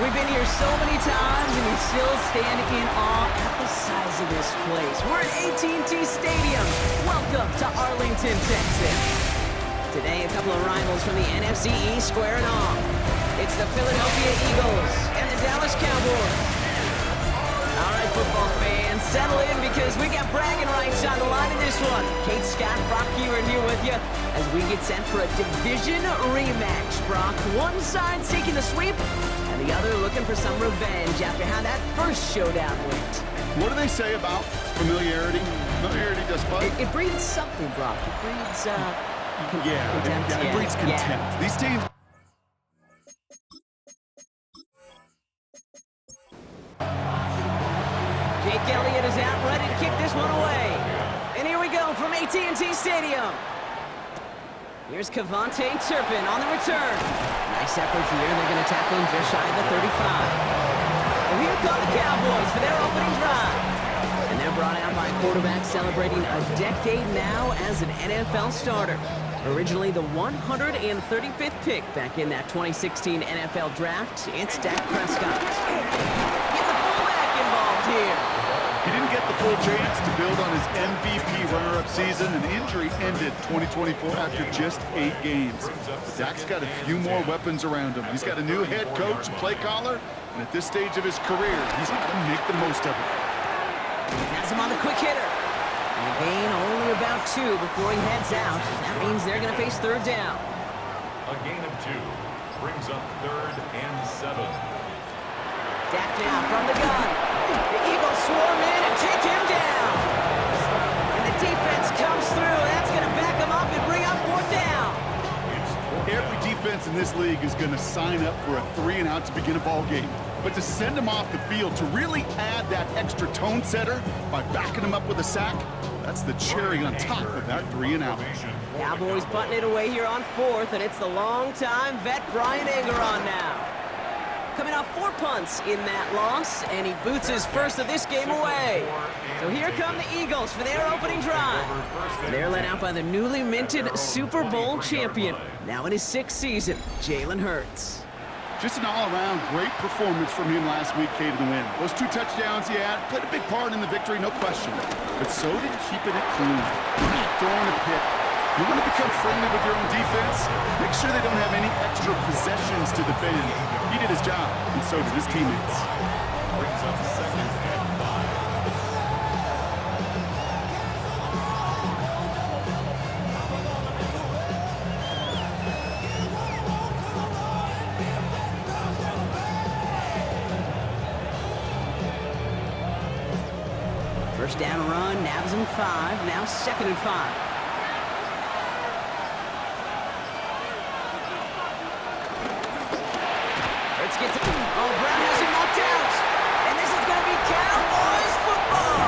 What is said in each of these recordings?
We've been here so many times, and we still stand in awe at the size of this place. We're at AT&T Stadium. Welcome to Arlington, Texas. Today, a couple of rivals from the NFC East squaring off. It's the Philadelphia Eagles and the Dallas Cowboys. All right, football fans, settle in because we got bragging rights on the line in this one. Kate, Scott, Brock here with you as we get set for a division rematch. Brock, one side taking the sweep, and the other looking for some revenge after how that first showdown went. What do they say about familiarity? Familiarity does what? It breeds something, Brock. It breeds, contempt. It breeds contempt. Yeah. These teams... Jake Elliott is out, ready to kick this one away. And here we go from AT&T Stadium. Here's Kevontae Turpin on the return. Nice effort here. They're going to tackle him just shy of the 35. Well, here come the Cowboys for their opening drive. And they're brought out by a quarterback celebrating a decade now as an NFL starter. Originally the 135th pick back in that 2016 NFL Draft, it's Dak Prescott. Get the fullback involved here. He didn't get the full chance to build on his MVP runner-up season. An injury ended 2024 after just 8 games. Dak's got a few more weapons around him. He's got a new head coach, play caller, and at this stage of his career, he's got to make the most of it. Has him on the quick hitter. And the gain only about 2 before he heads out. That means they're going to face third down. A gain of 2 brings up 3rd and 7. Dak now from the gun. The Eagles swarm in and take him down. And the defense comes through. That's going to back him up and bring up 4th down. Every defense in this league is going to sign up for a 3-and-out to begin a ball game. But to send him off the field, to really add that extra tone setter by backing him up with a sack, that's the cherry on top of that 3-and-out. Cowboys butting it away here on 4th, and it's the longtime vet Brian Engeron now. Coming off 4 punts in that loss, and he boots his first of this game away. So here come the Eagles for their opening drive. They're led out by the newly minted Super Bowl champion, now in his 6th season, Jalen Hurts. Just an all-around great performance from him last week, Kate, to win. Those 2 touchdowns he had played a big part in the victory, no question. But so did keeping it clean. You're not throwing a pick. You want to become friendly with your own defense? Make sure they don't have any extra possessions to defend. He did his job, and so did his teammates. Brings up 2nd and 5. First down run, nabs him 5, now 2nd and 5. Oh, Brown has him knocked out. And this is going to be Cowboys football.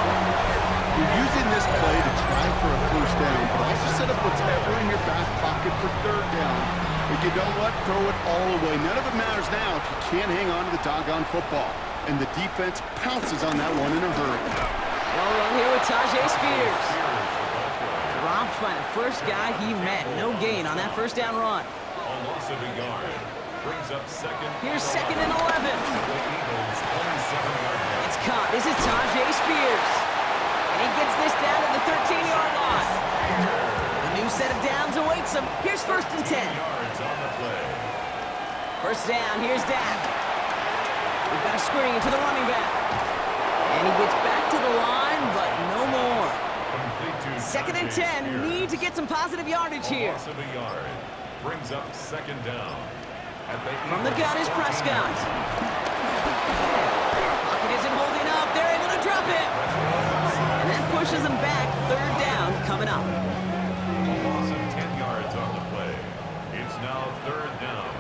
You're using this play to try for a first down, but also set up whatever in your back pocket for 3rd down. If you don't what, throw it all away. None of it matters now if you can't hang on to the doggone football. And the defense pounces on that one in a hurry. Well run here with Tajay Spears. Dropped by the first guy he met. No gain on that first down run. A loss of a yard. Brings up 2nd. Here's 2nd and 11. The Eagles 27-yard line. It's caught. This is Tajay Spears. And he gets this down to the 13-yard line. A new set of downs awaits him. Here's 1st and 10. Yards on the play. First down. Here's Dak. We've got a screen to the running back. And he gets back to the line, but no more. 2nd and 10. Need to get some positive yardage here. Loss of a yard. Brings up 2nd down. From the gun is Prescott. Pocket isn't holding up. They're able to drop it. And that pushes them back. 3rd down coming up. A loss of 10 yards on the play. It's now 3rd down.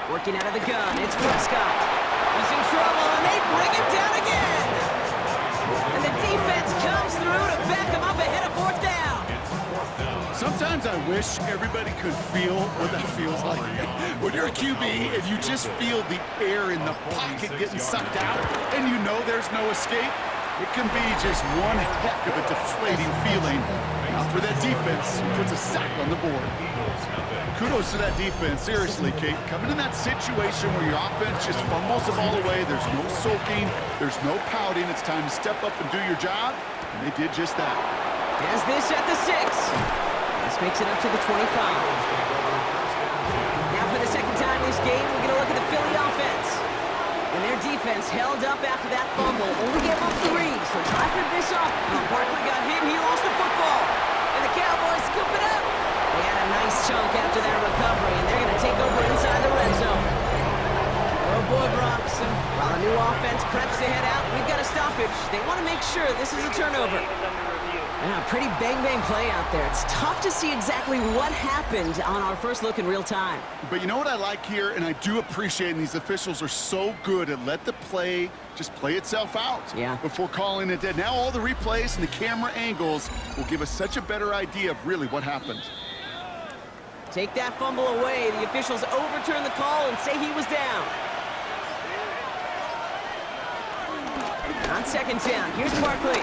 Working out of the gun, it's Prescott. He's in trouble, and they bring him down again. And the defense comes through to back him up ahead of 4th down. Sometimes I wish everybody could feel what that feels like. When you're a QB and you just feel the air in the pocket getting sucked out and you know there's no escape, it can be just one heck of a deflating feeling. Now for that defense, he puts a sack on the board. Kudos to that defense. Seriously, Kate. Coming in that situation where your offense just fumbles the ball away, there's no sulking, there's no pouting. It's time to step up and do your job, and they did just that. Has this at the 6. This makes it up to the 25. Now for the second time this game, we're going to look at the Philly offense. And their defense held up after that fumble. Only gave up 3, so try for this off. Barkley got hit and he lost the football. And the Cowboys scoop it up. They had a nice chunk after that recovery, and they're going to take over inside the red zone. Oh boy, Bronx. And while the new offense preps to head out, we've got a stoppage. They want to make sure this is a turnover. Yeah, pretty bang-bang play out there. It's tough to see exactly what happened on our first look in real time. But you know what I like here, and I do appreciate, and these officials are so good at let the play just play itself out before calling it dead. Now all the replays and the camera angles will give us such a better idea of really what happened. Take that fumble away. The officials overturn the call and say he was down. On second down, here's Barkley.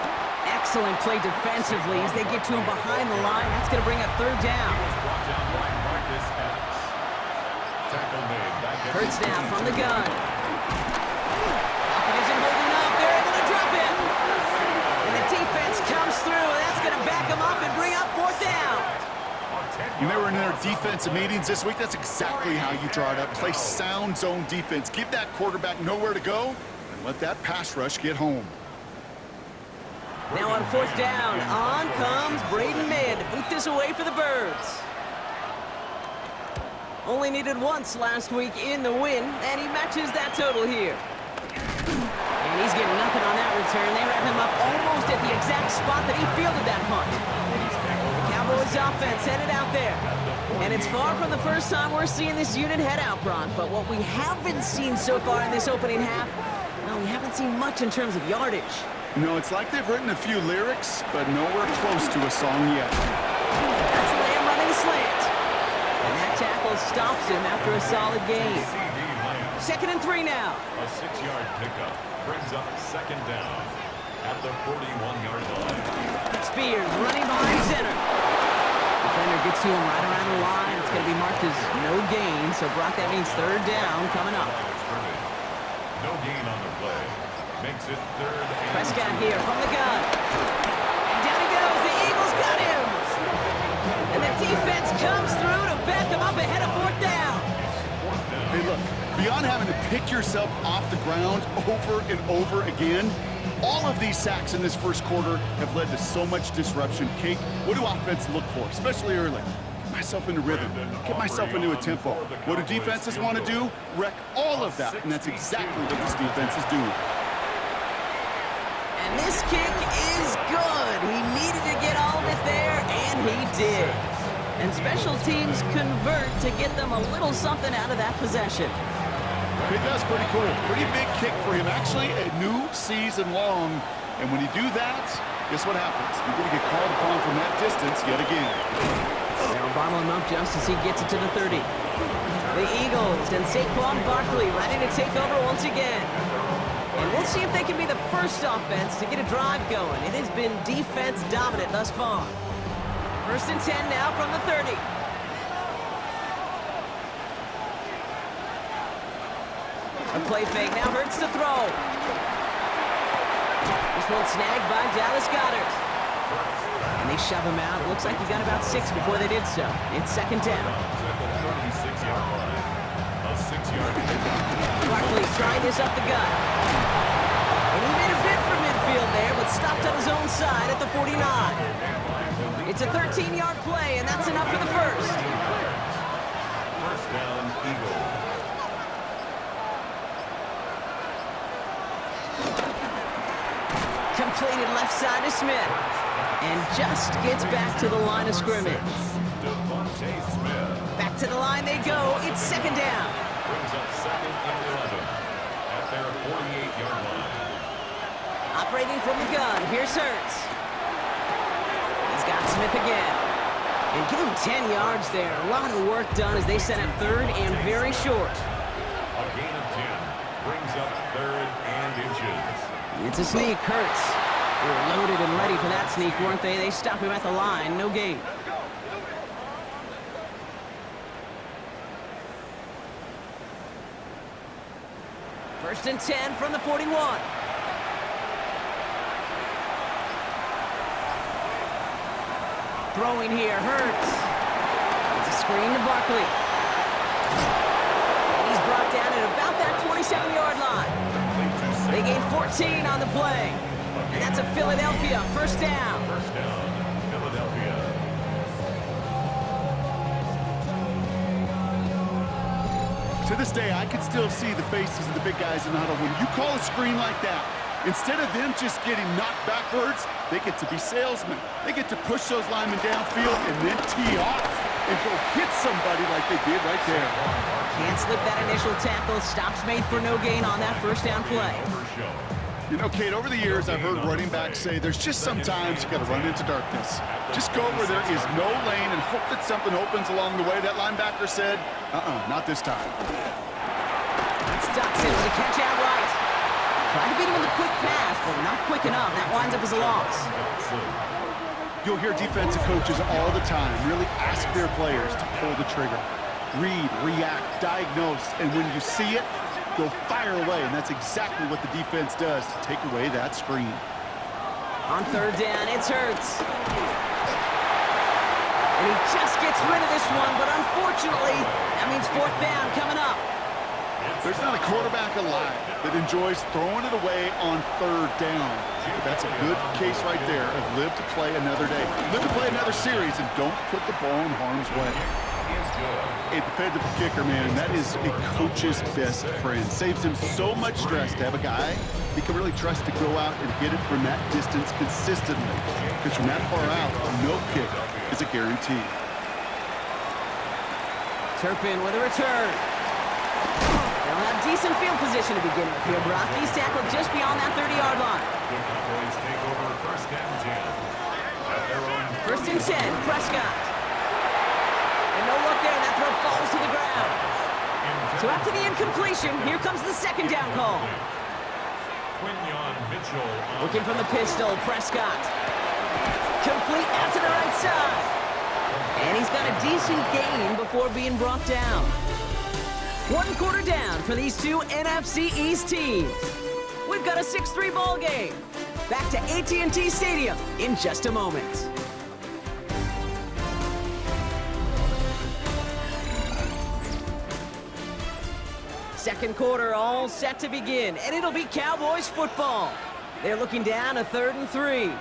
Excellent play defensively as they get to him behind the line. That's going to bring up third down. Hurts now from the gun. Pocket isn't holding up. They're able to drop him. And the defense comes through, and that's going to back him up and bring up fourth down. You remember in their defensive meetings this week, that's exactly how you draw it up. Play sound zone defense. Give that quarterback nowhere to go, and let that pass rush get home. Now on fourth down, on comes Braden Mann to boot this away for the Birds. Only needed once last week in the win, and he matches that total here. And he's getting nothing on that return. They wrap him up almost at the exact spot that he fielded that punt. The Cowboys offense headed out there. And it's far from the first time we're seeing this unit head out, Brock. But what we haven't seen so far in this opening half, well, we haven't seen much in terms of yardage. No, it's like they've written a few lyrics, but nowhere close to a song yet. That's Lamb running slant. And that tackle stops him after a solid gain. 2nd and 3 now. A 6-yard pickup brings up second down at the 41-yard line. Spears running behind center. Defender gets to him right around the line. It's going to be marked as no gain, so Brock, that means third down coming up. No gain on the play. Makes it third and Prescott here from the gun. And down he goes. The Eagles got him. And the defense comes through to back him up ahead of fourth down. Hey, look, beyond having to pick yourself off the ground over and over again, all of these sacks in this first quarter have led to so much disruption. Kate, what do offense look for, especially early? Get myself into rhythm. Get myself into a tempo. What do defenses want to do? Wreck all of that, and that's exactly what this defense is doing. And this kick is good. He needed to get all of it there, and he did. And special teams convert to get them a little something out of that possession. Okay, that's pretty cool. Pretty big kick for him. Actually, a new season long. And when you do that, guess what happens? You're going to get called upon from that distance yet again. They'll bottle him up just as he gets it to the 30. The Eagles and Saquon Barkley ready to take over once again. And we'll see if they can be the first offense to get a drive going. It has been defense dominant thus far. 1st and 10 now from the 30. A play fake now hurts to throw. This one snagged by Dallas Goedert. And they shove him out. It looks like he got about 6 before they did so. It's second down. Barkley trying this up the gut. And he made a bid for midfield there, but stopped on his own side at the 49. It's a 13-yard play, and that's enough for the first. First down, Eagles. Completed left side to Smith. And just gets back to the line of scrimmage. Back to the line they go. It's second down. Brings up second and 11 at their 48-yard line. Operating from the gun. Here's Hurts. He's got Smith again. And give him 10 yards there. A lot of work done as they set up third and very short. A gain of 10 brings up third and inches. It's a sneak. Hurts. They were loaded and ready for that sneak, weren't they? They stop him at the line. No gain. First and 10 from the 41. Throwing here hurts. It's a screen to Barkley. And he's brought down at about that 27-yard line. They gain 14 on the play. And that's a Philadelphia first down. First down, Philadelphia. To this day, I can still see the faces of the big guys in the huddle. When you call a screen like that, instead of them just getting knocked backwards, they get to be salesmen. They get to push those linemen downfield and then tee off and go hit somebody like they did right there. Can't slip that initial tackle. Stops made for no gain on that first down play. You know, Kate, over the years, I've heard running backs say there's just sometimes you got to run into darkness. Just go where there is no lane and hope that something opens along the way. That linebacker said, not this time. That's Dotson with a catch out right. Tried to beat him with a quick pass, but not quick enough. That winds up as a loss. You'll hear defensive coaches all the time really ask their players to pull the trigger. Read, react, diagnose, and when you see it, go fire away, and that's exactly what the defense does to take away that screen. On third down, it's Hurts. And he just gets rid of this one, but unfortunately, that means fourth down coming up. There's not a quarterback alive that enjoys throwing it away on third down. But that's a good case right there of live to play another day. Live to play another series, and don't put the ball in harm's way. A dependable kicker, man, that is a coach's best friend. Saves him so much stress to have a guy he can really trust to go out and hit it from that distance consistently. Because from that far out, no kick is a guarantee. Turpin with a return. They'll have decent field position to begin with here, Brock. He's tackled just beyond that 30-yard line. The Cowboys take over first and 10. At their own First and 10, Prescott. And no look there, that throw falls to the ground. So after the incompletion, here comes the second down call. Looking from the pistol, Prescott. Complete out to the right side. And he's got a decent gain before being brought down. One quarter down for these two NFC East teams. We've got a 6-3 ball game. Back to AT&T Stadium in just a moment. Second quarter all set to begin, and it'll be Cowboys football. They're looking down a 3rd and 3.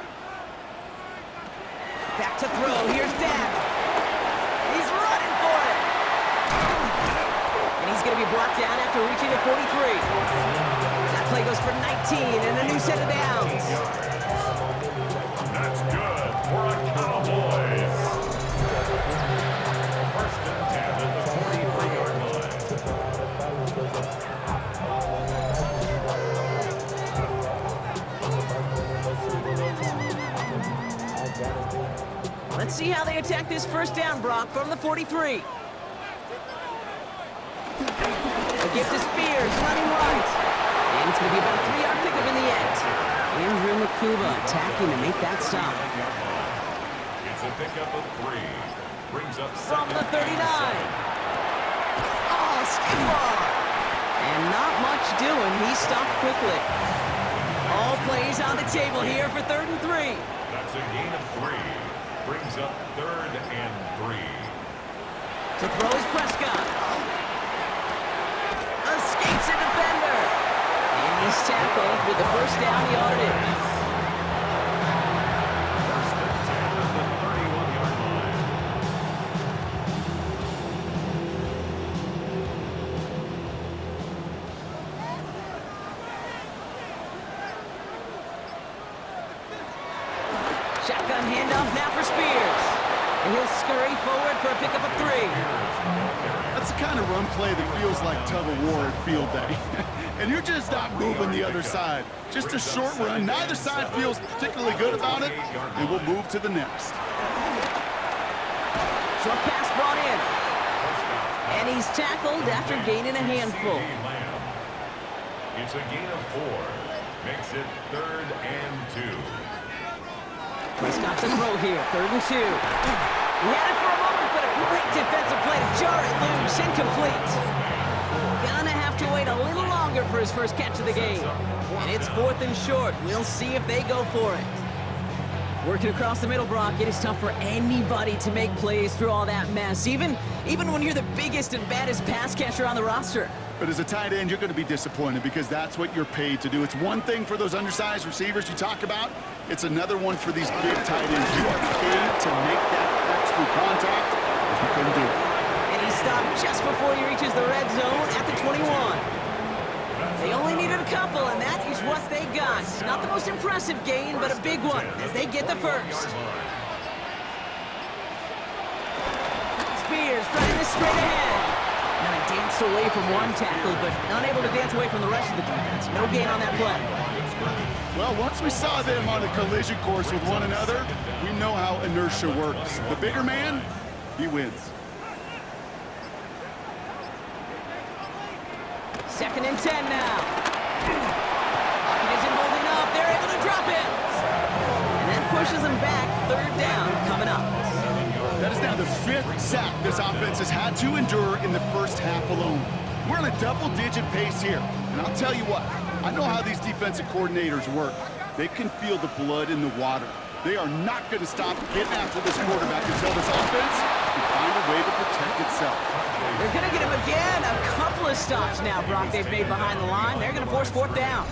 Back to throw, here's Dak. He's running for it. And he's going to be brought down after reaching the 43. That play goes for 19 and a new set of downs. That's good for a Cowboys. First and 10 at the 43-yard line. Let's see how they attack this first down, Brock, from the 43. A gift to Spears, running right. And it's going to be about a 3-yard pickup in the end. Andrew Makuba attacking to make that stop. It's a pickup of 3. Brings up From the second 39. and 7. Oh, skip ball. And not much doing. He stopped quickly. All plays on the table here for 3rd and 3. That's a gain of 3. Brings up 3rd and 3. To throw is Prescott. Escapes a defender. And he's tackled with the first down yardage. First and 10 at the 31-yard line. Shotgun handoff now for Spears. And he'll scurry forward for a pickup of 3. That's the kind of run play that feels like tug-of-war at field day. And you're just not moving the other side. Just a short run. Neither side feels particularly good about it, and we'll move to the next. Short pass brought in. And he's tackled after gaining a handful. It's a gain of 4. Makes it 3rd and 2. Prescott to throw here, 3rd and 2. He had it for a moment, but a great defensive play to jar it loose, incomplete. Gonna have to wait a little longer for his first catch of the game. And it's 4th and short. We'll see if they go for it. Working across the middle, Brock, it is tough for anybody to make plays through all that mess, even when you're the biggest and baddest pass catcher on the roster. But as a tight end, you're going to be disappointed because that's what you're paid to do. It's one thing for those undersized receivers you talk about. It's another one for these big tight ends. You are paid to make that catch through contact, but you couldn't do it. And he stopped just before he reaches the red zone at the 21. They only needed a couple, and that is what they got. Not the most impressive gain, but a big one as they get the first. Spears trying this straight ahead. And he danced away from one tackle, but unable to dance away from the rest of the defense. No gain on that play. Well, once we saw them on a collision course with one another, we know how inertia works. The bigger man, he wins. 2nd and 10 now. Pocket isn't holding up. They're able to drop it. And that pushes them back. 3rd down coming up. That is now the 5th sack this offense has had to endure in the first half alone. We're on a double-digit pace here. And I'll tell you what, I know how these defensive coordinators work. They can feel the blood in the water. They are not going to stop getting after this quarterback until this offense can find a way to protect itself. They're going to get him again. A couple of stops now, Brock, they've made behind the line. They're going to force 4th down.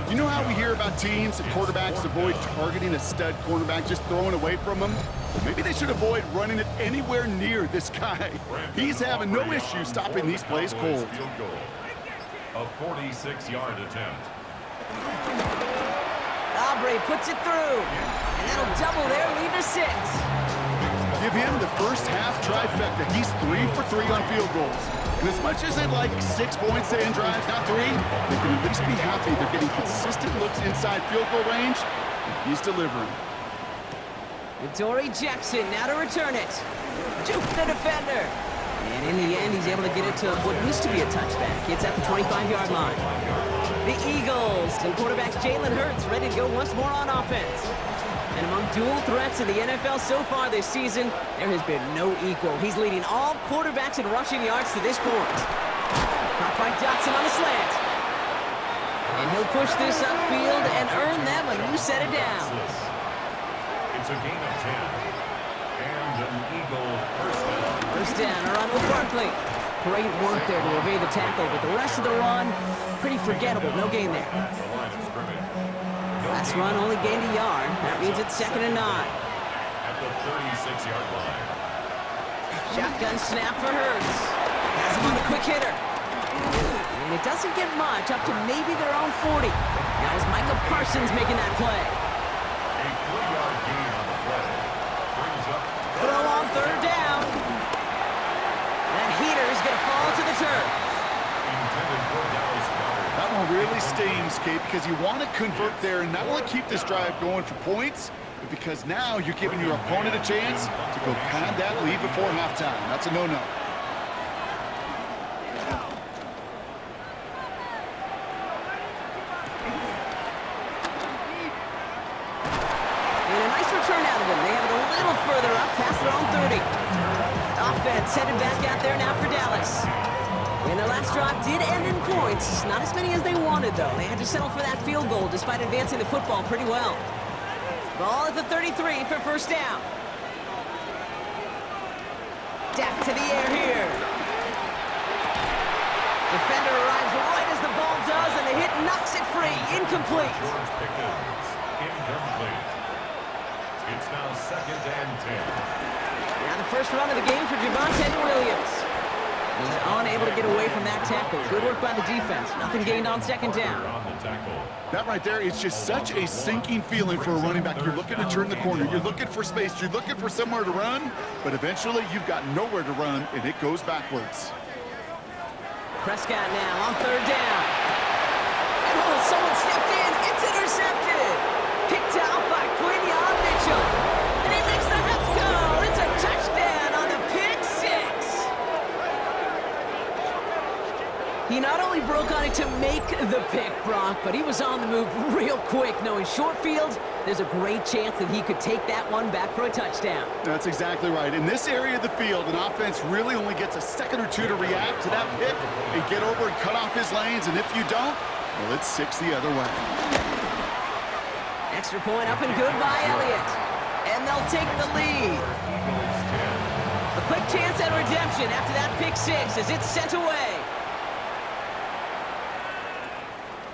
You know how we hear about teams and quarterbacks avoid targeting a stud cornerback, just throwing away from him? Well, maybe they should avoid running it anywhere near this guy. He's having no issue stopping these plays cold. A 46-yard attempt. Aubrey puts it through. And that'll double their lead to 6. Give him the first half trifecta. He's 3 for 3 on field goals. And as much as they'd like 6 points to end drives, not 3, they can at least be happy they're getting consistent looks inside field goal range, and he's delivering. Dory Jackson now to return it. Juke the defender. And in the end, he's able to get it to what used to be a touchback. It's at the 25-yard line. The Eagles and quarterback Jalen Hurts ready to go once more on offense. And among dual threats in the NFL so far this season, there has been no equal. He's leading all quarterbacks in rushing yards to this point. Caught by Dotson on the slant. And he'll push this upfield and earn them a new set of downs. It's a gain of 10. And an Eagle first down. First down, a run with Barkley. Great work there to evade the tackle, but the rest of the run, pretty forgettable. No gain there. The line of scrimmage. Last run only gained a yard. That means it's 2nd and 9. At the 36-yard line. Shotgun snap for Hurts. Has him on the quick hitter. And it doesn't get much, up to maybe their own 40. Now is Micah Parsons making that play. A 3-yard gain on the play. Brings up Throw on 3rd down. That heater is going to fall to the turf. intended for Dallas Goedert. That one really stings, Kate, because you want to convert there and not only keep this drive going for points, but because now you're giving your opponent a chance to go pad that lead before halftime. That's a no-no. And a nice return out of them. They have it a little further up past their own 30. Offense headed back out there now for Dallas. And their last drive did end in points. Not as many as they wanted, though. They had to settle for that field goal despite advancing the football pretty well. Ball at the 33 for first down. Dak to the air here. Defender arrives right as the ball does, and the hit knocks it free. Incomplete. George Pickens. Incomplete. It's now 2nd and 10. Now the first run of the game for Javonte Williams. He's unable to get away from that tackle. Good work by the defense. Nothing gained on 2nd down. On the tackle. That right there, it's just such a sinking feeling for a running back. You're looking to turn the corner. You're looking for space. You're looking for somewhere to run. But eventually, you've got nowhere to run, and it goes backwards. Prescott now on 3rd down. And oh, someone stepped in. It's intercepted. Picked out by Quinion Mitchell. And he makes the Hets go. It's a touchdown on the pick six. He not only broke on it to make the pick, Brock, but he was on the move real quick, knowing short field, there's a great chance that he could take that one back for a touchdown. That's exactly right. In this area of the field, an offense really only gets a second or two to react to that pick and get over and cut off his lanes, and if you don't, well, it's 6 the other way. Extra point up and good by Elliott. And they'll take the lead. A quick chance at redemption after that pick six as it's sent away.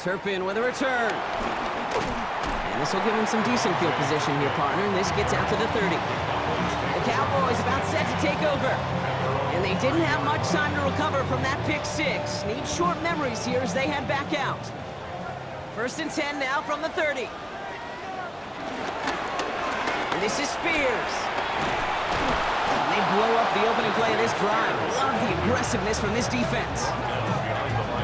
Turpin with a return. And this will give him some decent field position here, partner. And this gets out to the 30. The Cowboys about set to take over. And they didn't have much time to recover from that pick six. Need short memories here as they head back out. 1st and 10 now from the 30. And this is Spears. And they blow up the opening play of this drive. Love the aggressiveness from this defense.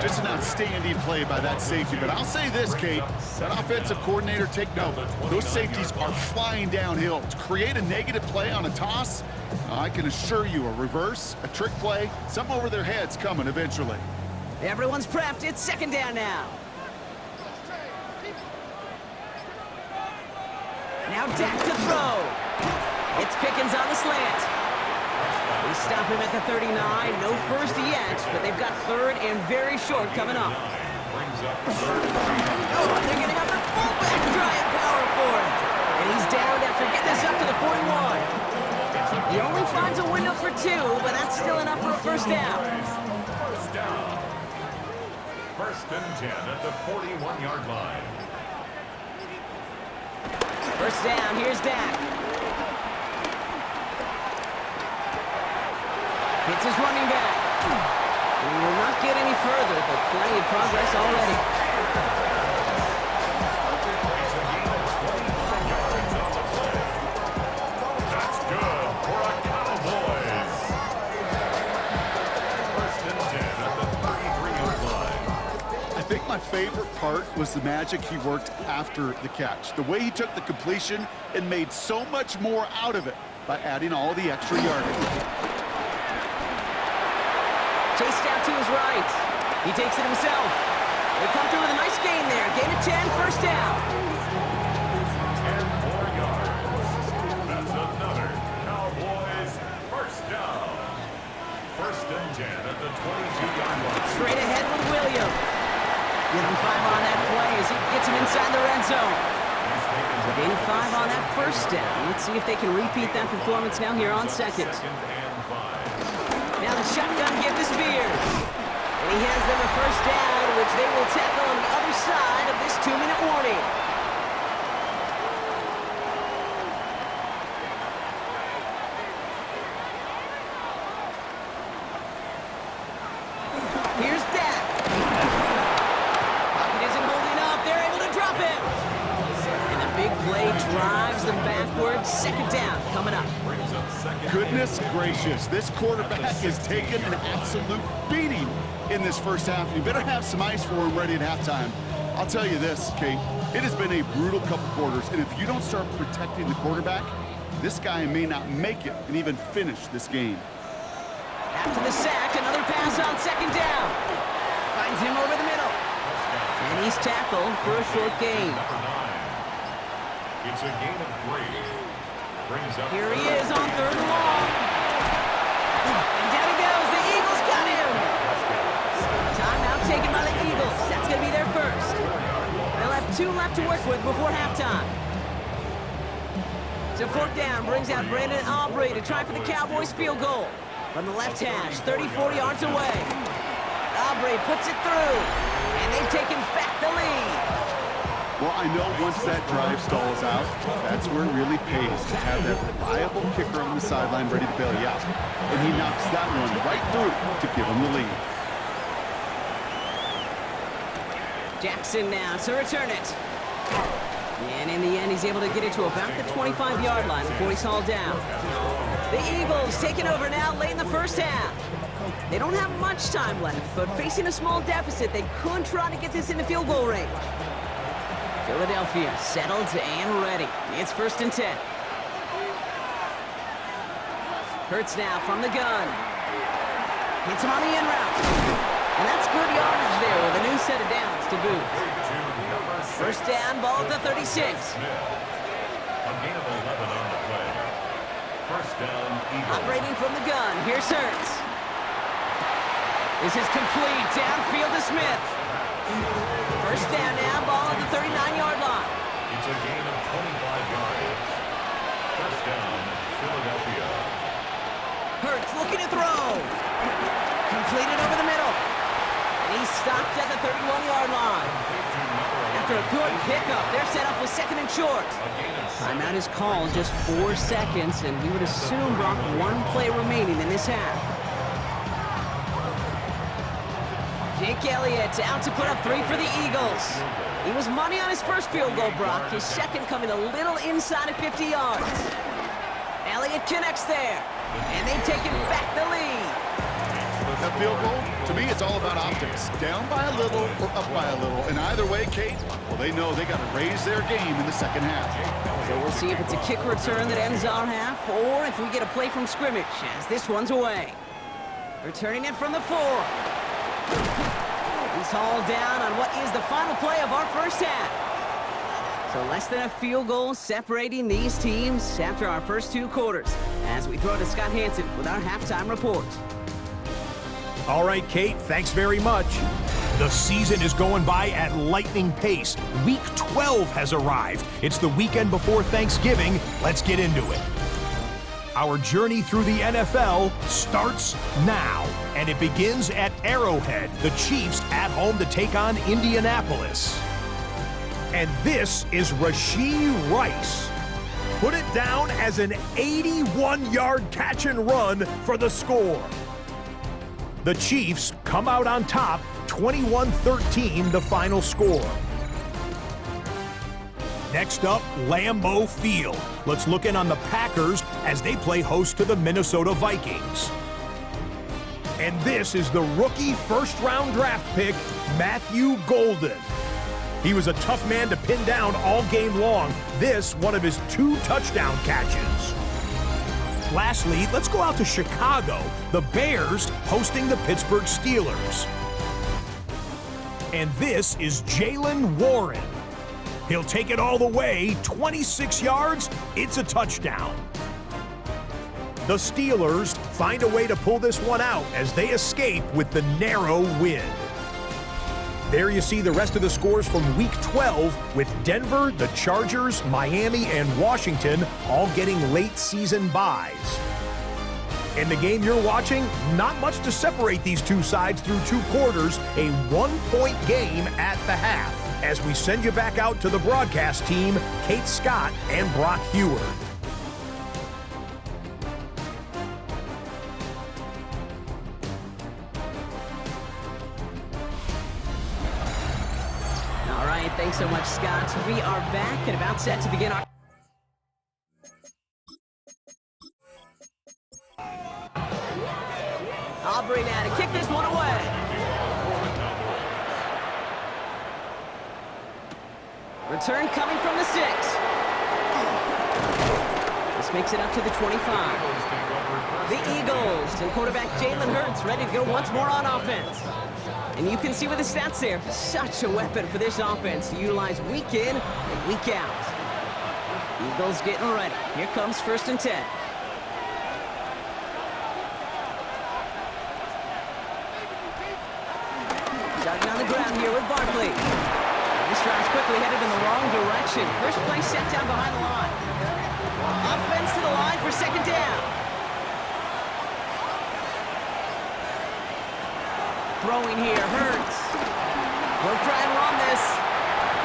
Just an outstanding play by that safety. But I'll say this, Kate, that offensive coordinator, take note. Those safeties are flying downhill. To create a negative play on a toss, I can assure you a reverse, a trick play, something over their heads coming eventually. Everyone's prepped. It's 2nd down now. Now Dak to throw. It's Pickens on the slant. They stop him at the 39. No first yet, but they've got 3rd and very short coming up. Oh, and they're getting up the fullback drive power for it. And he's down after getting this up to the 41. He only finds a window for 2, but that's still enough for a first down. First down. 1st and 10 at the 41-yard line. First down, here's Dak. It's his running back. He will not get any further, but plenty of progress already. That's good for a Cowboys. 1st and 10 at the 33-yard line. I think my favorite part was the magic he worked after the catch. The way he took the completion and made so much more out of it by adding all the extra yardage. Chased out to his right. He takes it himself. They come through with a nice gain there. Gain of 10, first down. 10 more yards. That's another Cowboys first down. 1st and 10 at the 22-yard line. Straight ahead with Williams. Give him 5 on that play as he gets him inside the red zone. So gain of 5 on that first down. Let's see if they can repeat that performance now here on 2nd. Now the shotgun give to Spears. And he has them a first down, which they will tackle on the other side of this 2-minute warning. Here's Dak. Pocket isn't holding up. They're able to drop him. And the big play drives them backwards. 2nd down coming up. Goodness gracious, this quarterback is taking an absolute beating in this first half. You better have some ice for him ready at halftime. I'll tell you this, Kate, it has been a brutal couple quarters, and if you don't start protecting the quarterback, this guy may not make it and even finish this game. After the sack, another pass on 2nd down. Finds him over the middle. And he's tackled for a short gain. It's a gain of 3. Here he is on 3rd and long. And down he goes. The Eagles got him. Timeout taken by the Eagles. That's going to be their first. They'll have 2 left to work with before halftime. So 4th down brings out Brandon Aubrey to try for the Cowboys field goal. From the left hash, 34 yards away. Aubrey puts it through. And they've taken back the lead. Well, I know once that drive stalls out, that's where it really pays to have that reliable kicker on the sideline ready to bail you out. And he knocks that one right through to give him the lead. Jackson now to return it. And in the end, he's able to get it to about the 25-yard line before he's hauled down. The Eagles taking over now late in the first half. They don't have much time left, but facing a small deficit, they could try to get this into field goal range. Philadelphia settled and ready. It's 1st and 10. Hurts now from the gun. Hits him on the in route. And that's good yardage there with a new set of downs to boot. First down, ball at the 36. A gain of 11 on the play. First down, Eagles. Operating from the gun, here's Hurts. This is complete, downfield to Smith. First down now, ball at the 39-yard line. It's a gain of 25 yards. First down, Philadelphia. Hurts looking to throw. Completed over the middle. And he's stopped at the 31-yard line. After a good pickup, they're set up with second and short. Timeout is called, just 4 seconds, and we would assume, Brock, one play remaining in this half. Jake Elliott out to put up 3 for the Eagles. He was money on his first field goal, Brock. His second coming a little inside of 50 yards. Elliott connects there, and they've taken back the lead. That field goal, to me, it's all about optics. Down by a little or up by a little. And either way, Kate, well, they know they got to raise their game in the second half. So we'll see if it's a kick return that ends our half, or if we get a play from scrimmage, as this one's away. Returning it from the 4. He's hauled down on what is the final play of our first half. So less than a field goal separating these teams after our first 2 quarters, as we throw to Scott Hansen with our halftime report. All right, Kate, thanks very much. The season is going by at lightning pace. Week 12 has arrived. It's the weekend before Thanksgiving. Let's get into it. Our journey through the NFL starts now, and it begins at Arrowhead. The Chiefs at home to take on Indianapolis. And this is Rashee Rice. Put it down as an 81-yard catch and run for the score. The Chiefs come out on top, 21-13 the final score. Next up, Lambeau Field. Let's look in on the Packers as they play host to the Minnesota Vikings. And this is the rookie first-round draft pick, Matthew Golden. He was a tough man to pin down all game long. This, one of his 2 touchdown catches. Lastly, let's go out to Chicago. The Bears hosting the Pittsburgh Steelers. And this is Jaylen Warren. He'll take it all the way, 26 yards, it's a touchdown. The Steelers find a way to pull this one out as they escape with the narrow win. There you see the rest of the scores from Week 12 with Denver, the Chargers, Miami, and Washington all getting late season byes. In the game you're watching, not much to separate these 2 sides through 2 quarters, a 1-point game at the half. As we send you back out to the broadcast team, Kate Scott and Brock Heward. All right, thanks so much, Scott. We are back and about set to begin our... Aubrey now to kick this one away. Return coming from the 6. This makes it up to the 25. The Eagles and quarterback Jalen Hurts ready to go once more on offense. And you can see with the stats there, such a weapon for this offense to utilize week in and week out. Eagles getting ready. Here comes 1st and 10. Starting on the ground here with Barkley. This drive's quickly headed in the wrong direction. First play set down behind the line. Offense to the line for 2nd down. Throwing here, Hurts. We'll try and run this.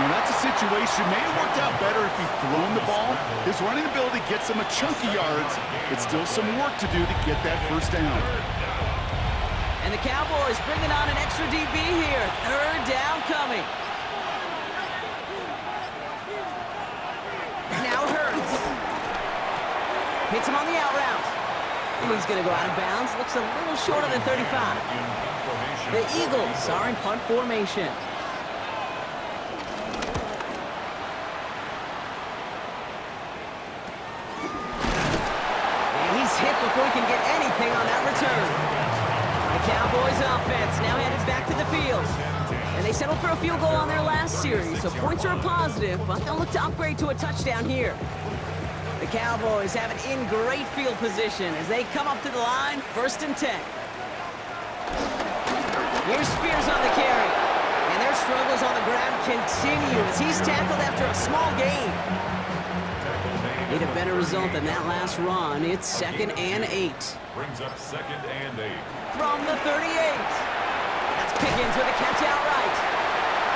Now that's a situation, may have worked out better if he'd thrown the ball. His running ability gets him a chunky yards, but still some work to do to get that 1st down. And the Cowboys bringing on an extra DB here. 3rd down coming. Now Hurts. Hits him on the out route. And he's going to go out of bounds. Looks a little shorter than 35. The Eagles are in punt formation. And he's hit before he can get anything on that return. The Cowboys offense now headed back to the field. And they settled for a field goal on their last series, so points are a positive, but they'll look to upgrade to a touchdown here. The Cowboys have it in great field position as they come up to the line, 1st and 10. Here's Spears on the carry. And their struggles on the ground continue as he's tackled after a small gain. Need a better result than that last run. It's 2nd and 8. Brings up 2nd and 8. From the 38. That's Pickens with a catch outright.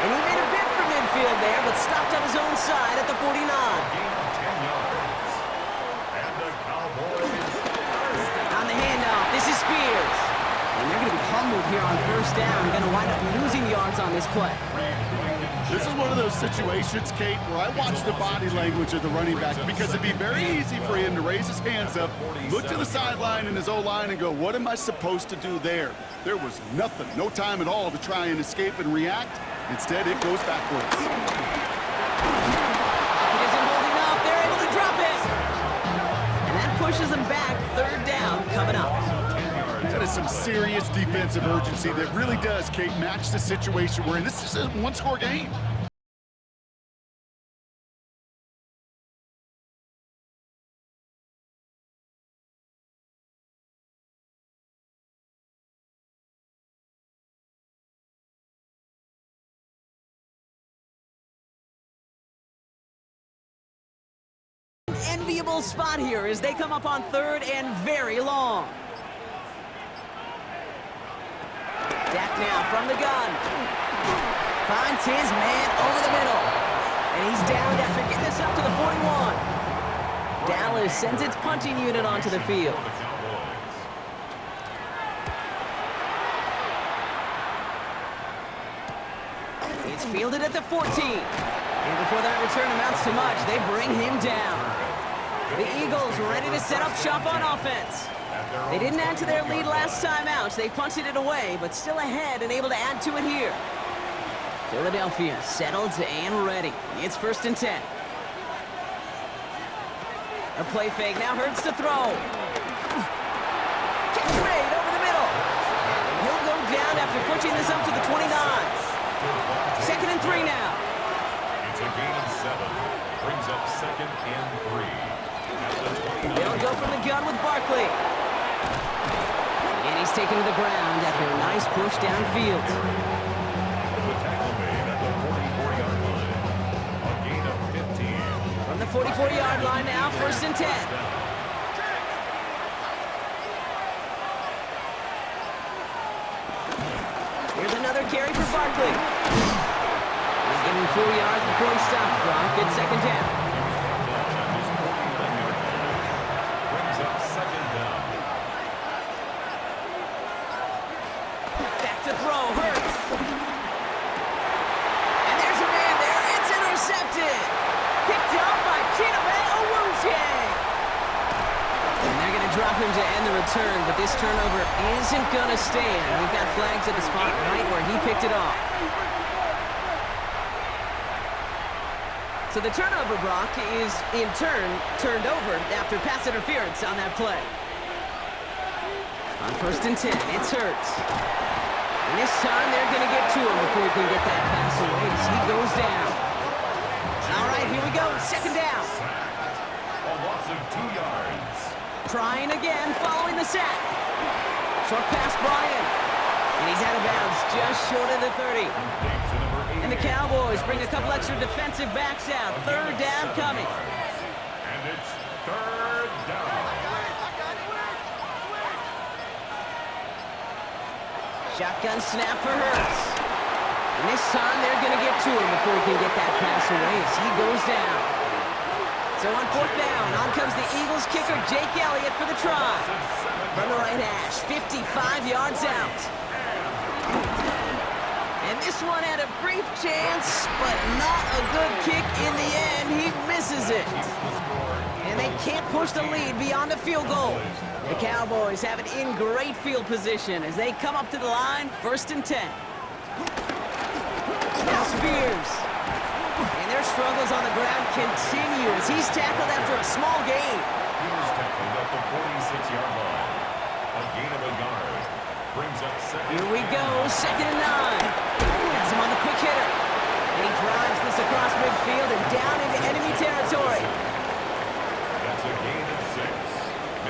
And he made a bid for midfield there, but stopped on his own side at the 49. Gain of 10 yards. And the Cowboys. On the handoff, this is Spears. And they're going to be humbled here on 1st down. Going to wind up losing yards on this play. This is one of those situations, Kate, where I watch the body language of the running back because it'd be very easy for him to raise his hands up, look to the sideline in his O-line and go, what am I supposed to do there? There was nothing, no time at all to try and escape and react. Instead, it goes backwards. It isn't holding up. They're able to drop it. And that pushes them back. 3rd down coming up. That is some serious defensive urgency that really does, Kate, match the situation we're in. This is a one-score game. Enviable spot here as they come up on 3rd and very long. Dak now from the gun. Finds his man over the middle. And he's downed after getting this up to the 41. Dallas sends its punting unit onto the field. It's fielded at the 14. And before that return amounts to much, they bring him down. The Eagles ready to set up shop on offense. They didn't add to their lead last time out. They punted it away, but still ahead and able to add to it here. Philadelphia settled and ready. It's 1st and 10. A play fake now hurts to throw. Catch made over the middle. And he'll go down after pushing this up to the 29. 2nd and 3 now. It's a gain of 7. Brings up 2nd and 3. At the 29. They'll go from the gun with Barkley. And he's taken to the ground after a nice push downfield. The tackle made at the 44-yard line. A gain of 15. From the 44-yard line now, 1st and 10. Here's another carry for Barkley. He's getting 4 yards before he stops, Brock. Good 2nd down. Brings up 2nd down. Back to throw, Hurts. And there's a man there. It's intercepted. Picked up by Chiname Owuzie. And they're going to drop him to end the return, but this turnover isn't going to stand. We've got flags at the spot right where he picked it off. So the turnover, Brock, is in turn turned over after pass interference on that play. On 1st and 10, it's Hurts. And this time they're going to get to him before he can get that pass away as he goes down. All right, here we go. 2nd down. A loss of 2 yards. Trying again following the sack. Short pass brought in. And he's out of bounds just short of the 30. And the Cowboys bring a couple extra defensive backs out. 3rd down coming. And it's 3rd down. Shotgun snap for Hurts. And this time they're going to get to him before he can get that pass away as he goes down. So on 4th down, on comes the Eagles kicker Jake Elliott for the try. From the right hash, 55 yards out. And this one had a brief chance, but not a good kick in the end. He misses it. And they can't push the lead beyond a field goal. The Cowboys have it in great field position as they come up to the line, 1st and 10. Now Spears. And their struggles on the ground continue as he's tackled after a small gain. He was tackled at the 46-yard line. A gain of a yard. Brings up second. Here we go, 2nd and 9. Has him on the quick hitter. And he drives this across midfield and down into enemy territory. That's a gain of 6.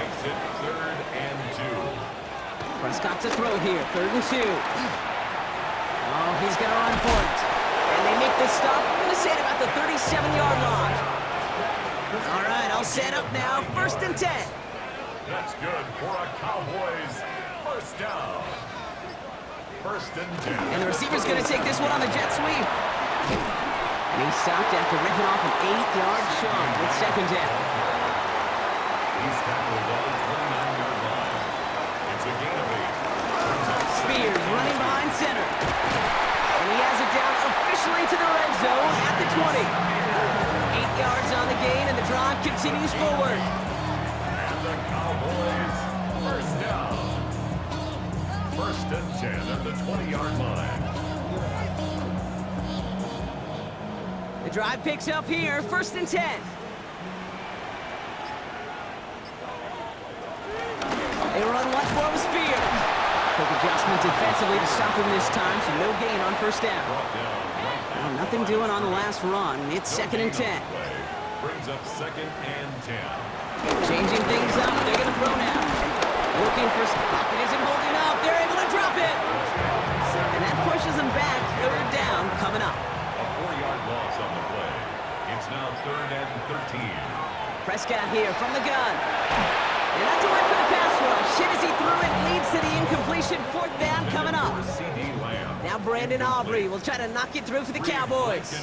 Makes it 3rd and 2. Prescott to throw here, 3rd and 2. Oh, he's going to run for it. And they make this stop. I'm going to say it about the 37-yard line. All right, I'll set up now, 1st and 10. That's good for a Cowboys 1st down. 1st and 10. And the receiver's going to take this one on the jet sweep. And he stopped after ripping off an 8-yard chunk with 2nd down. He's tackled on the 29-yard line. It's a gain of 8. Spears running behind center. And he has it down officially to the red zone at the 20. 8 yards on the gain, and the drive continues forward. And the Cowboys 1st down. 1st and 10 at the 20-yard line. The drive picks up here, 1st and 10. They run once more with Spears. Quick adjustment defensively to stop him this time, so no gain on 1st down. Well, nothing doing on the last run. It's 2nd and 10. Brings up 2nd and 10. Changing things up, they're going to throw now. Looking for Pocket isn't holding up. They're able to drop it. And that pushes them back. 3rd down coming up. A 4-yard loss on the play. It's now 3rd and 13. Prescott here from the gun. And that's a win for the pass rush. Hit as he threw it, leads to the incompletion. 4th down coming up. Now Brandon Aubrey will try to knock it through for the Cowboys.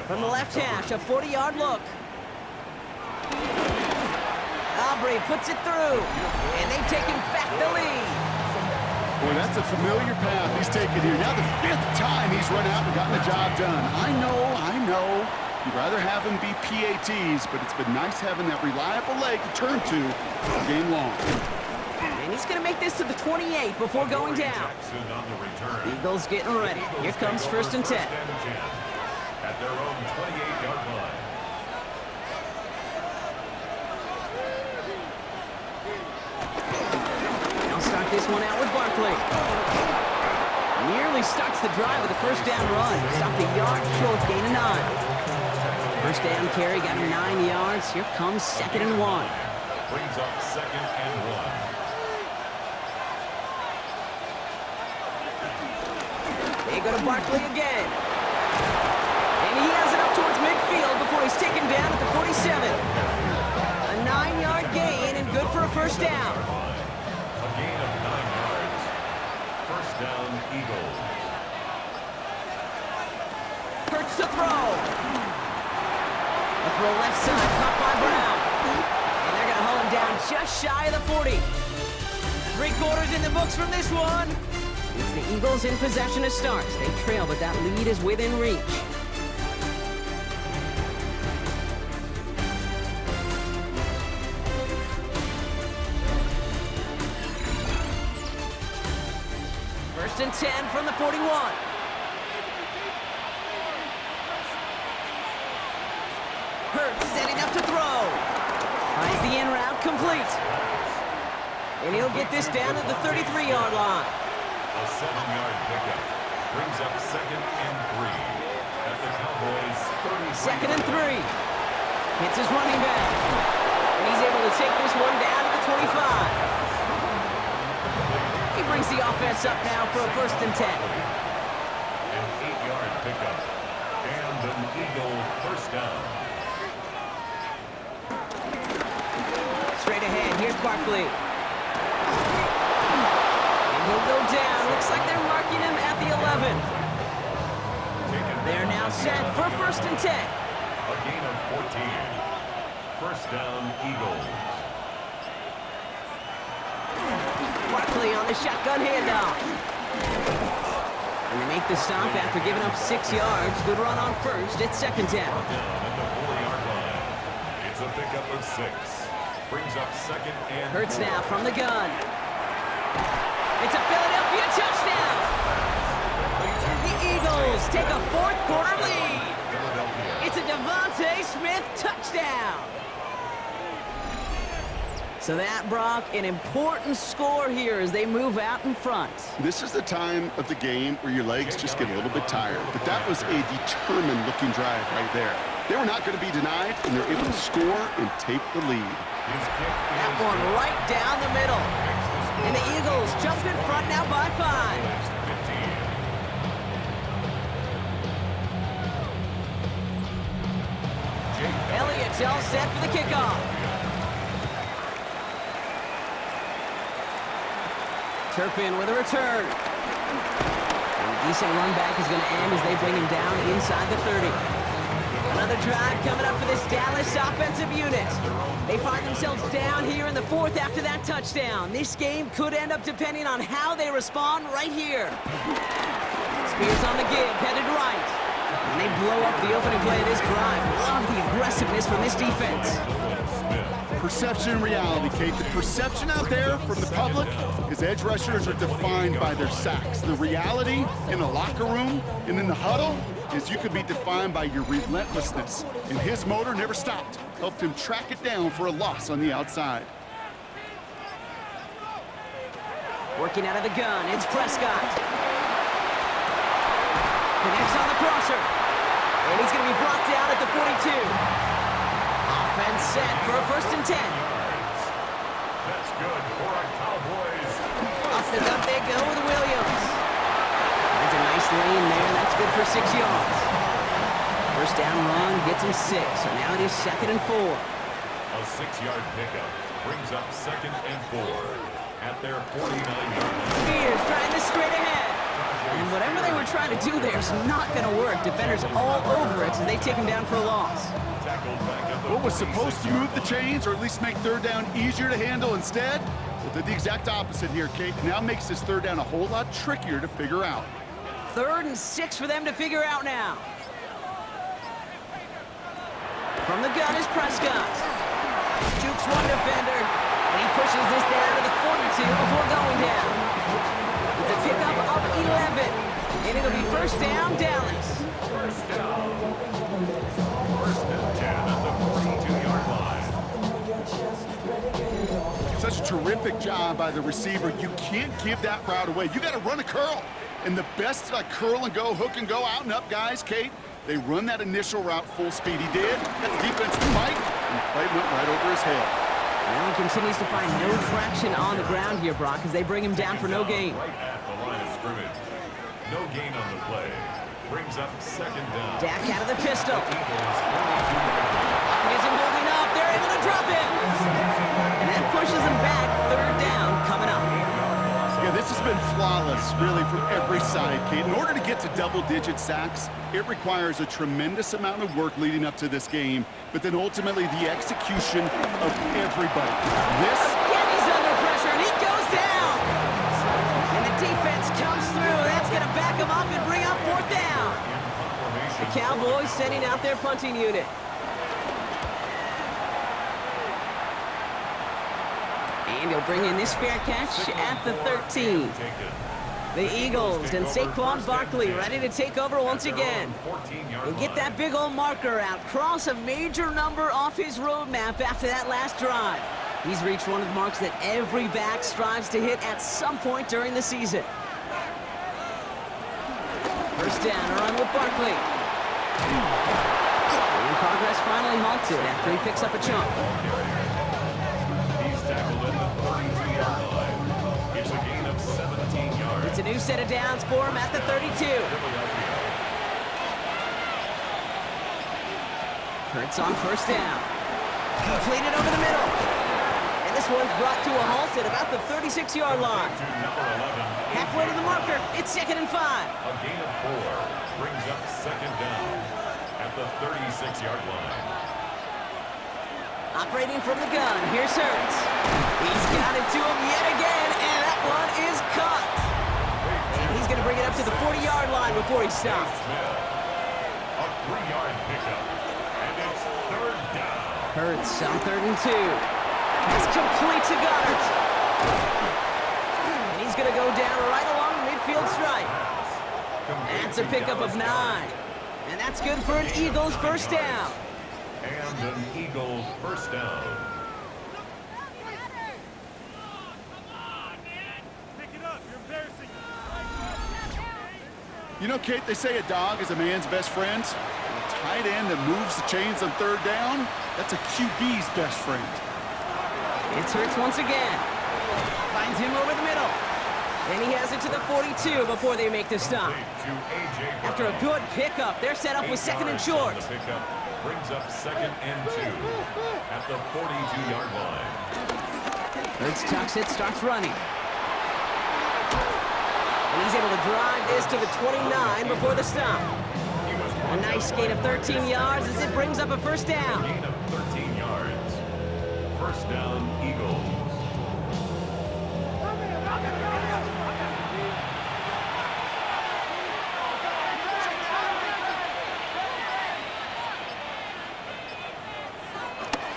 From the left hash, a 40-yard look. Aubrey puts it through, and they've taken back the lead. Boy, that's a familiar path he's taken here. Now the 5th time he's run out and gotten the job done. I know. You'd rather have him be PATs, but it's been nice having that reliable leg to turn to all game long. And he's going to make this to the 28 before going down. Eagles getting ready. Here comes 1st and 10. At their own 28-yard line. Now start this one out with Barkley. Nearly starts the drive with a 1st down run. Stopped a yard short, gain of 9. 1st down carry, got him 9 yards. Here comes 2nd and 1. Brings up 2nd and 1. They go to Barkley again. And he has it up towards midfield before he's taken down at the 47. A 9-yard gain and good for a 1st down. A gain of 9 yards. 1st down, Eagles. Hurts to throw. A throw left side, caught by Brown. And they're going to hold him down just shy of the 40. 3/4 in the books from this one. It's the Eagles in possession to start. They trail, but that lead is within reach. First and 10 from the 41. Hurts setting up to throw. Finds the in route complete. And he'll get this down to the 33-yard line. A 7-yard pickup. Brings up 2nd and 3. At the Cowboys 30. 2nd and 3. Hits his running back. And he's able to take this one down to the 25. He brings the offense up now for a 1st and 10. An 8-yard pickup. And an Eagle 1st down. Straight ahead, here's Barkley. And he'll go down. Looks like they're marking him at the 11. They're now set for 1st and 10. A gain of 14. 1st down, Eagles. Barkley on the shotgun handoff. And they make the stop after giving up 6 yards. Good run on 1st. It's 2nd down. Down at the 4-yard line. It's a pickup of 6. Brings up 2nd and Hurts 4. now from the gun. It's a Philadelphia touchdown. The Eagles take a 4th-quarter lead. It's a Devontae Smith touchdown. So that, Brock, an important score here as they move out in front. This is the time of the game where your legs just get a little bit tired. But that was a determined-looking drive right there. They were not going to be denied, and they're able to score and take the lead. That one right down the middle. And the Eagles jump in front now by 5. Elliott's all set for the kickoff. Turpin with a return. And a decent run back is going to end as they bring him down inside the 30. Another drive coming up for this Dallas offensive unit. They find themselves down here in the 4th after that touchdown. This game could end up depending on how they respond right here. Spears on the give, headed right. And they blow up the opening play of this drive. Love the aggressiveness from this defense. Perception and reality, Kate. The perception out there from the public is edge rushers are defined by their sacks. The reality in the locker room and in the huddle is you could be defined by your relentlessness. And his motor never stopped. Helped him track it down for a loss on the outside. Working out of the gun, it's Prescott. Connects on the crosser. And he's going to be brought down at the 42. Offense set for a 1st and 10. That's good for a Cowboys. Off the gut they go with Williams. That's a nice lane there. That's good for 6 yards. First down run gets him 6. So now it is 2nd and 4. A 6-yard pickup brings up 2nd and 4 at their 49-yard line. Spears trying this straight ahead. And whatever they were trying to do there is not going to work. Defenders all over it as they take him down for a loss. What was supposed to move the chains or at least make 3rd down easier to handle instead? Well, did the exact opposite here, Kate. Now makes this 3rd down a whole lot trickier to figure out. 3rd and 6 for them to figure out now. From the gun is Prescott. Jukes one defender, and he pushes this down to the 42 before going down. It's a pickup of 11, and it'll be 1st down, Dallas. 1st down. 1st and 10 at the 42-yard line. Such a terrific job by the receiver. You can't give that route away. You got to run a curl. And the best curl and go, hook and go, out and up guys, Kate, they run that initial route full speed. He did. Got the defense to fight, and the play went right over his head. Well, he continues to find no traction on the ground here, Brock, as they bring him down for no gain. Right at the line of scrimmage. No gain on the play. Brings up 2nd down. Dak out of the pistol. Eagles 42-yard Gets him holding up. They're able to drop him. And that pushes him back. 3rd down coming up. Yeah, this has been flawless, really, from every side, Kate. In order to get to double-digit sacks, it requires a tremendous amount of work leading up to this game, but then ultimately the execution of everybody. This... Again, he's under pressure, and he goes down. And the defense comes through. That's going to back him up and bring up 4th down. The Cowboys sending out their punting unit. And he'll bring in this fair catch at the 13. The Eagles and Saquon Barkley ready to take over once again. And get that big old marker out. Cross a major number off his roadmap after that last drive. He's reached one of the marks that every back strives to hit at some point during the season. First down, a run with Barkley. And progress finally halted after he picks up a chunk. He's tackled at the 32-yard line. It's a gain of 17 yards. It's a new set of downs for him at the 32. Hurts on first down. Completed over the middle. And this one's brought to a halt at about the 36-yard line. Halfway to the marker, it's 2nd and 5. A gain of 4 brings up 2nd down at the 36-yard line. Operating from the gun, here's Hurts. He's got it to him yet again, and that one is caught. And he's going to bring it up to the 40-yard line before he stops. A 3-yard pickup, and it's 3rd down. Hurts on 3rd and 2. That's complete to Goddard. And he's going to go down right along the midfield stripe. That's a pickup of 9. And that's good for an Eagles 1st down. And an Eagles 1st down. You know, Kate, they say a dog is a man's best friend. A tight end that moves the chains on third down, that's a QB's best friend. It's Hurts once again. Finds him over the middle. And he has it to the 42 before they make the stop. After a good pickup, they're set up with second and short. The pickup brings up 2nd and 2 at the 42-yard line. Hurts tucks it, starts running. And he's able to drive this to the 29 before the stop. A nice gain of 13 yards as it brings up a first down. Gain of 13 yards. First down, Eagles.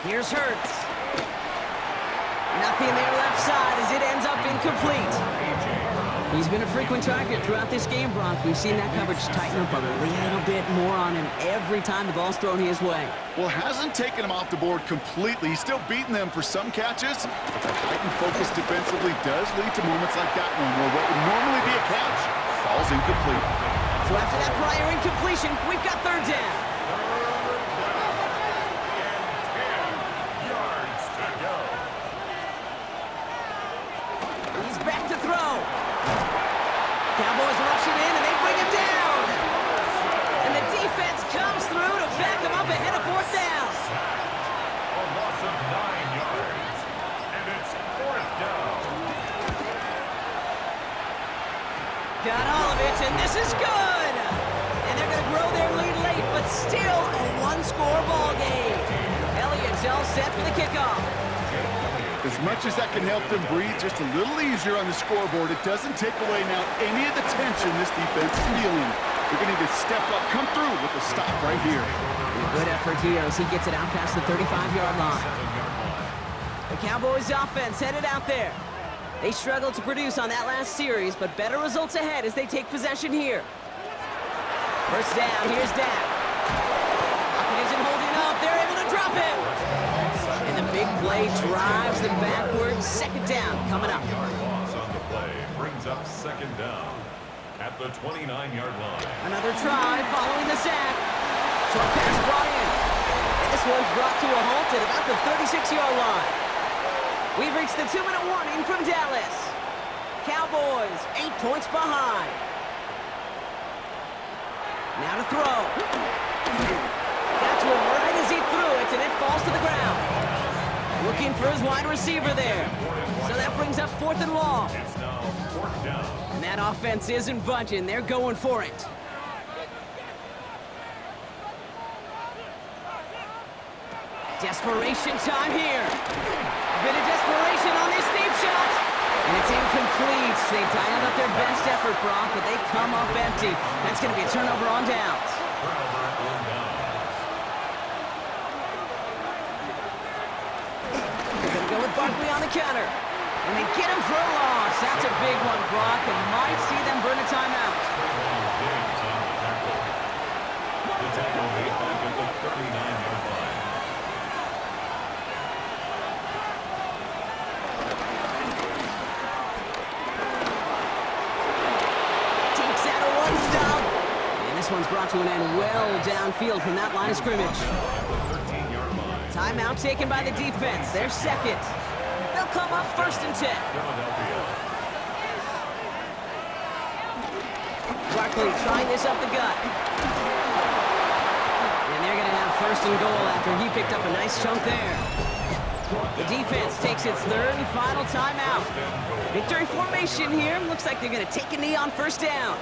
Here's Hurts. Nothing there left side as it ends up incomplete. He's been a frequent target throughout this game, Brock. We've seen that coverage tighten up a little bit more on him every time the ball's thrown his way. Well, hasn't taken him off the board completely. He's still beating them for some catches, but the heightened focus defensively does lead to moments like that one where what would normally be a catch falls incomplete. So after that prior incompletion, we've got third down. He's back to throw. Cowboys rush it in, and they bring him down. And the defense comes through to back him up ahead of fourth down. A loss of 9 yards, and it's 4th down. Got all of it, and this is good. And they're going to grow their lead late, but still a one-score ball game. Elliott's all set for the kickoff. As much as that can help them breathe just a little easier on the scoreboard, it doesn't take away now any of the tension this defense is feeling. They're going to need to step up, come through with a stop right here. And a good effort here as he gets it out past the 35-yard line. The Cowboys offense headed out there. They struggled to produce on that last series, but better results ahead as they take possession here. First down, here's Dak. Lockett isn't holding up, they're able to drop him. And the big play drives them backwards. Second down coming up. Yard loss on the play brings up 2nd down at the 29-yard line. Another try following the sack. Short pass brought in. And this one's brought to a halt at about the 36-yard line. We've reached the 2-minute warning from Dallas. Cowboys 8 points behind. Now to throw. Got to him right as he threw it, and it falls to the ground. Looking for his wide receiver there. So that brings up 4th and long. It's now 4th down. And that offense isn't budging. They're going for it. Desperation time here. A bit of desperation on this deep shot. And it's incomplete. They dialed up their best effort, Brock, but they come up empty. That's going to be a turnover on downs. Turnover on downs. They're going to go with Barkley on the counter. And they get him for a loss. That's a big one, Brock, and might see them burn a timeout. Diggs on the tackle. The tackle made back at the 39-yard line. Takes out a one-stop. And this one's brought to an end well downfield from that line of scrimmage. At the 13-yard line. Timeout taken by the defense. They're second. They'll come up 1st and 10. Philadelphia. Barkley trying this up the gut. And they're going to have 1st and goal after he picked up a nice chunk there. The defense takes its 3rd and final timeout. Victory formation here. Looks like they're going to take a knee on 1st down.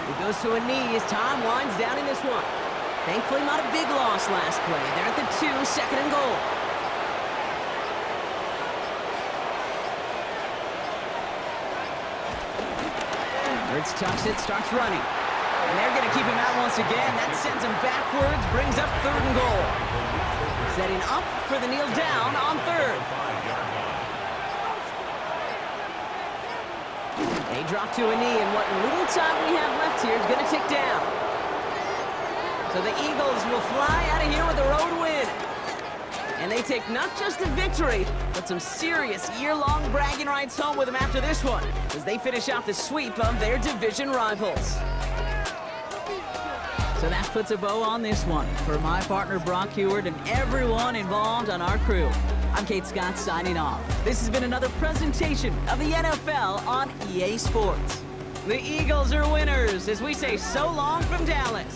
He goes to a knee as time winds down in this one. Thankfully, not a big loss last play. They're at the 2, 2nd and goal. Hurts tucks it, starts running. And they're going to keep him out once again. That sends him backwards, brings up 3rd and goal. Setting up for the kneel down on 3rd. They drop to a knee, and what little time we have left here is going to tick down. So the Eagles will fly out of here with a road win. And they take not just the victory, but some serious year-long bragging rights home with them after this one, as they finish off the sweep of their division rivals. So that puts a bow on this one. For my partner Brock Heward and everyone involved on our crew, I'm Kate Scott signing off. This has been another presentation of the NFL on EA Sports. The Eagles are winners as we say so long from Dallas.